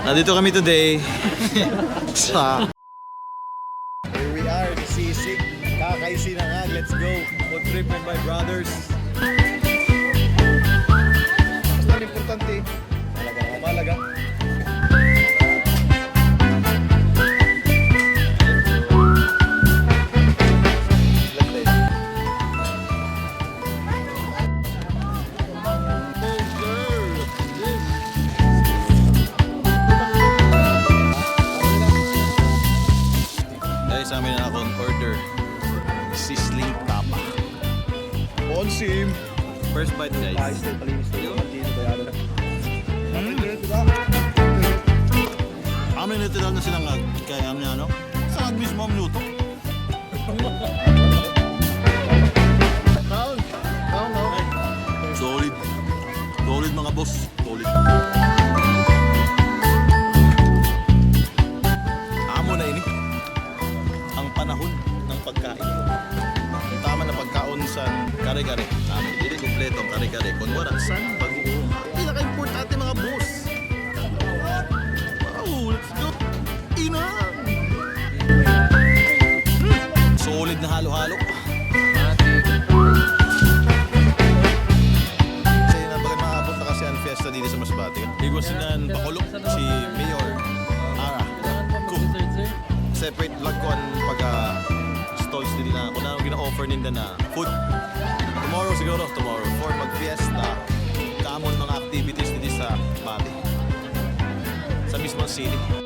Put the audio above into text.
Nandito kami today sa... Here we are, sisig. Kakaisinangag, let's go. Food trip with my brothers. Basta importante. Malaga. Sa amin na akong order sizzling tapa. Onsim. First bite guys. Amin literal na sinangag. Kaya ano? Sangag mismo ang luto. Solid. Solid mga boss. Solid. Amo na ini. Ang panahon ng pagkain. Yung tama na pagkaon sa kare-kare. Amin, hindi kompleto ang kare-kare. Kung wala, san bagoong. Pinaka-importante mga boss. Wow, let's go. Ina! Solid na halo-halo. Kasi nabagan makapunta kasi ang fiesta dito sa Masbate. Higwasinan Bacolod si Mayor Ara. Separate vlog ko ang pag-stalls nila kung ano gina-offer nila na food. Tomorrow for mag-fiesta, kamon mga activities nila sa Bati. Sa mismong city.